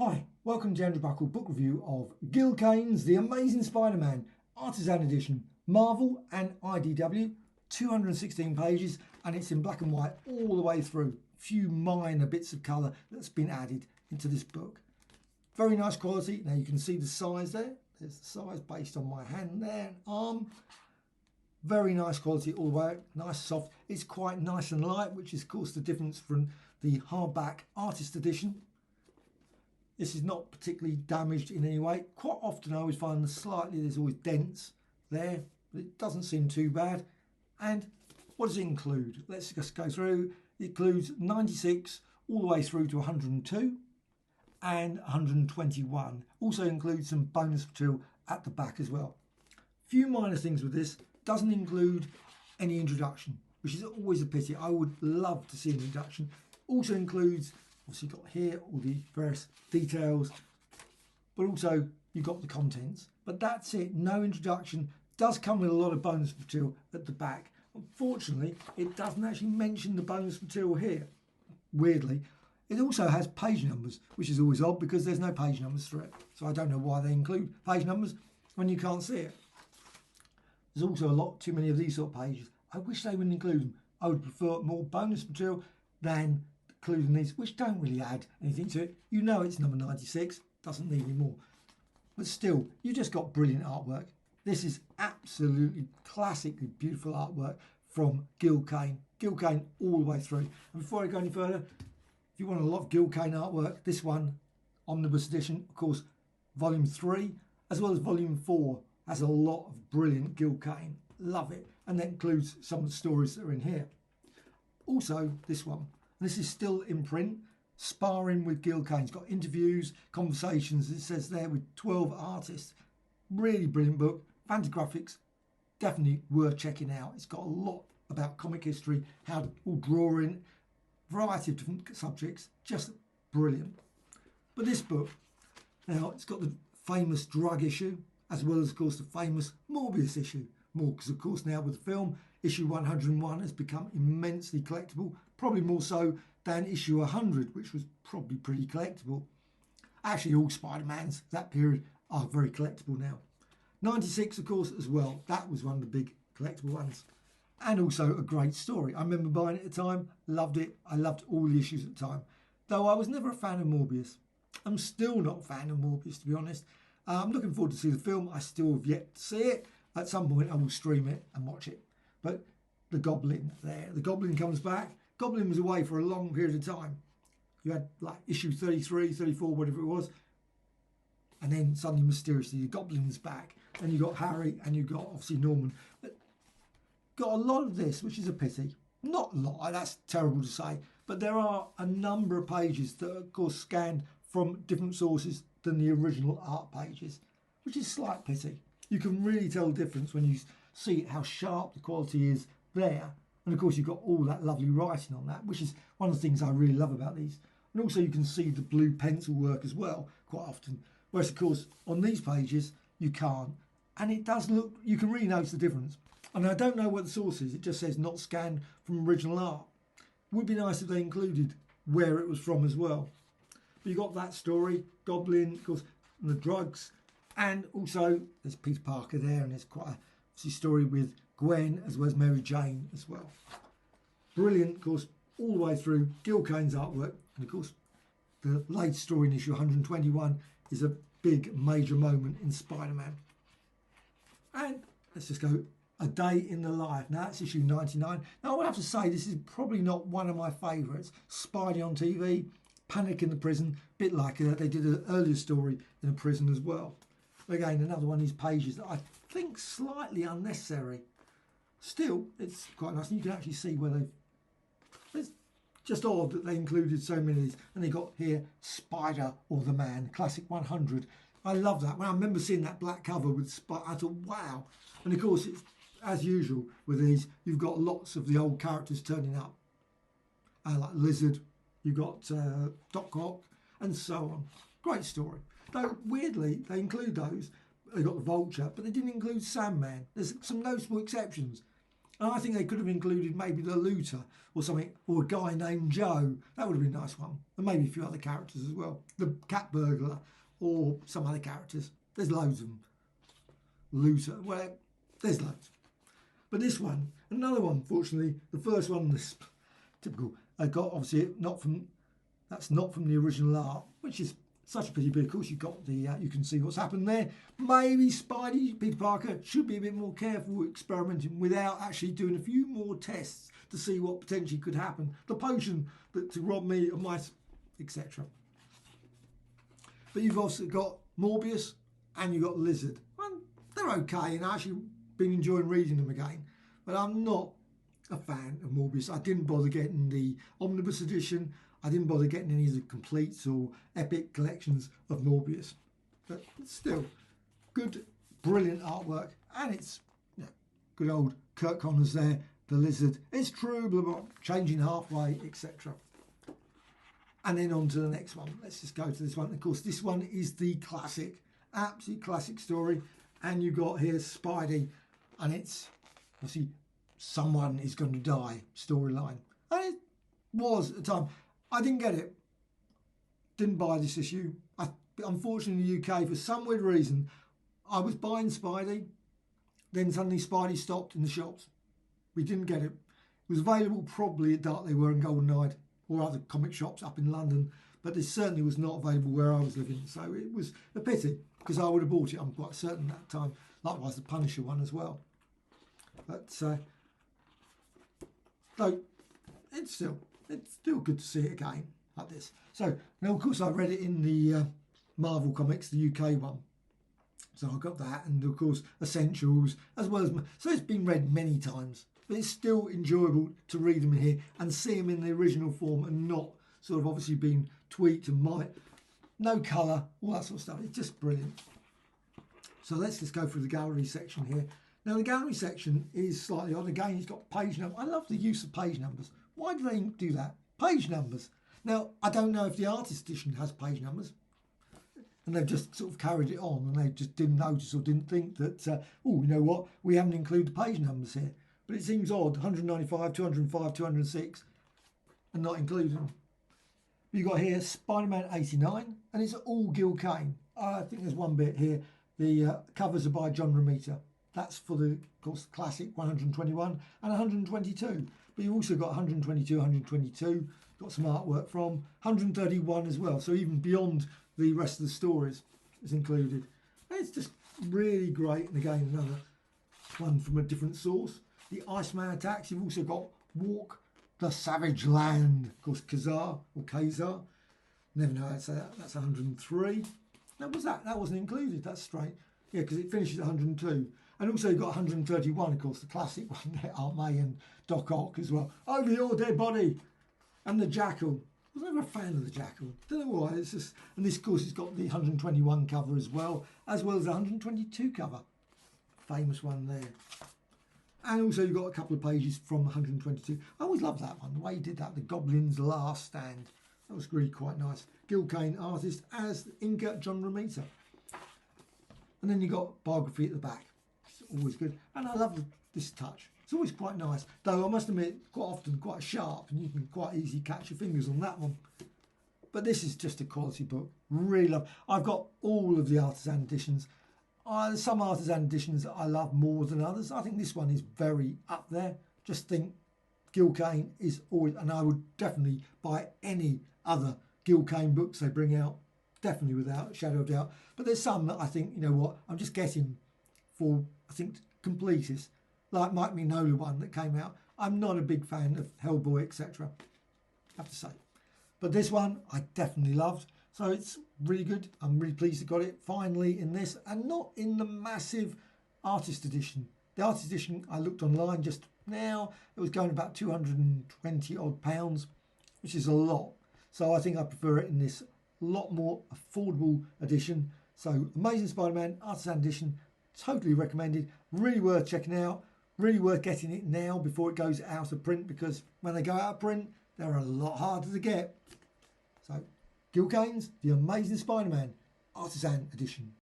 Hi, welcome to Andrew Buckle book review of Gil Kane's The Amazing Spider-Man, Artisan edition, Marvel and IDW, 216 pages, and it's in black and white all the way through. Few minor bits of colour that's been added into this book. Very nice quality. Now you can see the size there. There's the size based on my hand there and arm. Very nice quality all the way, nice soft. It's quite nice and light, which is of course the difference from the hardback artist edition. This is not particularly damaged in any way. Quite often I always find there's always dents there, but it doesn't seem too bad. And what does it include? Let's just go through. It includes 96 all the way through to 102 and 121. Also includes some bonus material at the back as well. Few minor things with this. Doesn't include any introduction, which is always a pity. I would love to see an introduction. Also includes, obviously got here all the various details, but also you've got the contents. But that's it, no introduction. Does come with a lot of bonus material at the back. Unfortunately, it doesn't actually mention the bonus material here, weirdly. It also has page numbers, which is always odd because there's no page numbers through it. So I don't know why they include page numbers when you can't see it. There's also a lot too many of these sort of pages. I wish they wouldn't include them. I would prefer more bonus material than including these, which don't really add anything to it. You know it's number 96, doesn't need any more. But still, you just got brilliant artwork. This is absolutely classically beautiful artwork from Gil Kane. Gil Kane all the way through. And before I go any further, if you want a lot of Gil Kane artwork, this one, Omnibus Edition, of course, Volume 3, as well as Volume 4, has a lot of brilliant Gil Kane. Love it. And that includes some of the stories that are in here. Also, this one. This is still in print. Sparring with Gil Kane. It's got interviews, conversations, it says there, with 12 artists. Really brilliant book. Fantagraphics, definitely worth checking out. It's got a lot about comic history, how all drawing, variety of different subjects. Just brilliant. But this book, now it's got the famous drug issue, as well as, of course, the famous Morbius issue. More because, of course, now with the film, issue 101 has become immensely collectible, probably more so than issue 100, which was probably pretty collectible. Actually, all Spider-Mans that period are very collectible now. 96, of course, as well. That was one of the big collectible ones. And also a great story. I remember buying it at the time, loved it. I loved all the issues at the time. Though I was never a fan of Morbius. I'm still not a fan of Morbius, to be honest. I'm looking forward to see the film. I still have yet to see it. At some point I will stream it and watch it. But the Goblin there. The Goblin comes back. Goblin was away for a long period of time. You had like issue 33, 34, whatever it was. And then suddenly, mysteriously, the Goblin was back. And you got Harry and you got, obviously, Norman. But got a lot of this, which is a pity. Not a lot, that's terrible to say. But there are a number of pages that are, of course, scanned from different sources than the original art pages, which is a slight pity. You can really tell the difference when you see how sharp the quality is there. And of course you've got all that lovely writing on that, which is one of the things I really love about these. And also you can see the blue pencil work as well quite often. Whereas of course on these pages you can't. And it does look, you can really notice the difference. And I don't know what the source is, it just says not scanned from original art. It would be nice if they included where it was from as well. But you got that story, Goblin, of course, and the drugs, and also there's Peter Parker there, and there's quite a story with Gwen as well as Mary Jane as well. Brilliant, of course, all the way through. Gil Kane's artwork, and of course, the late story in issue 121 is a big major moment in Spider-Man. And let's just go A Day in the Life. Now that's issue 99. Now I would have to say this is probably not one of my favourites. Spidey on TV. Panic in the prison, bit like that. They did an earlier story in a prison as well. Again, another one of these pages that I think slightly unnecessary. Still, it's quite nice. And you can actually see where they've... It's just odd that they included so many of these. And they got here, Spider or the Man, Classic 100. I love that. When I remember seeing that black cover with Spider, I thought, wow. And of course, it's as usual with these, you've got lots of the old characters turning up. Like Lizard. You've got Doc Ock and so on. Great story. Though, weirdly, they include those. They got the Vulture, but they didn't include Sandman. There's some noticeable exceptions. And I think they could have included maybe the looter or something, or a guy named Joe. That would have been a nice one. And maybe a few other characters as well. The cat burglar or some other characters. There's loads of them. Looter, well, there's loads. But this one, another one, fortunately, the first one, this typical, I got obviously that's not from the original art, which is such a pity, but of course you got the, you can see what's happened there. Maybe Spidey, Peter Parker, should be a bit more careful experimenting without actually doing a few more tests to see what potentially could happen. The potion that to rob me of my, etc. But you've also got Morbius and you've got Lizard. And they're okay, and I've actually been enjoying reading them again. But I'm not a fan of Morbius. I didn't bother getting the omnibus edition. I didn't bother getting any of the completes or epic collections of Morbius. But still, good, brilliant artwork. And it's, you know, good old Kurt Connors there, the Lizard. It's true, blah, blah, changing halfway, etc. And then on to the next one. Let's just go to this one. Of course, this one is the classic, absolute classic story. And you got here Spidey. And it's, obviously, someone is going to die storyline. And it was at the time. I didn't get it. Didn't buy this issue. Unfortunately, in the UK, for some weird reason, I was buying Spidey. Then suddenly Spidey stopped in the shops. We didn't get it. It was available probably at Dark They Were and Golden Eyed or other comic shops up in London. But this certainly was not available where I was living. So it was a pity because I would have bought it, I'm quite certain, at that time. Likewise, the Punisher one as well. But so it's still good to see it again like this. So now, of course, I read it in the Marvel Comics, the UK one. So I got that, and of course, Essentials, as well as... So it's been read many times, but it's still enjoyable to read them here and see them in the original form and not sort of obviously being tweaked and no colour, all that sort of stuff. It's just brilliant. So let's just go through the gallery section here. Now, the gallery section is slightly odd. Again, it's got page numbers. I love the use of page numbers. Why do they do that? Page numbers. Now, I don't know if the artist edition has page numbers. And they've just sort of carried it on and they just didn't notice or didn't think that, oh, you know what, we haven't included page numbers here. But it seems odd, 195, 205, 206, and not included them. You've got here Spider-Man 89, and it's all Gil Kane. I think there's one bit here. The covers are by John Romita. That's for the, of course, classic 121 and 122. But you've also got 122, 122, got some artwork from 131 as well. So even beyond the rest of the stories is included. And it's just really great. And again, another one from a different source. The Iceman attacks. You've also got Walk the Savage Land. Of course, Kazar or Kazar. Never know how to say that. That's 103. That was that. That wasn't included. That's straight. Yeah, because it finishes at 102. And also you've got 131, of course, the classic one there, Aunt May and Doc Ock as well. Over your dead body. And the Jackal. I was never a fan of the Jackal. Don't know why. It's just, and this, of course, has got the 121 cover as well as the 122 cover. Famous one there. And also you've got a couple of pages from 122. I always loved that one, the way he did that, the Goblin's Last Stand. That was really quite nice. Gil Kane, artist, as inker John Romita. And then you've got biography at the back. It's always good. And I love this touch. It's always quite nice. Though I must admit, quite often quite sharp, and you can quite easily catch your fingers on that one. But this is just a quality book. Really love. I've got all of the Artisan editions. Some Artisan editions I love more than others. I think this one is very up there. Just think Gil Kane is always, and I would definitely buy any other Gil Kane books they bring out. Definitely without a shadow of doubt. But there's some that I think, you know what, I'm just getting for, I think, completists. Like Mike Mignola one that came out. I'm not a big fan of Hellboy, etc. I have to say. But this one I definitely loved. So it's really good. I'm really pleased I got it finally in this and not in the massive artist edition. The artist edition, I looked online just now. It was going about 220 odd pounds, which is a lot. So I think I prefer it in this lot more affordable edition. So Amazing Spider-Man Artisan edition, totally recommended. Really worth checking out. Really worth getting it now before it goes out of print, because when they go out of print, they're a lot harder to get. So Gil Kane's The Amazing Spider-Man Artisan edition.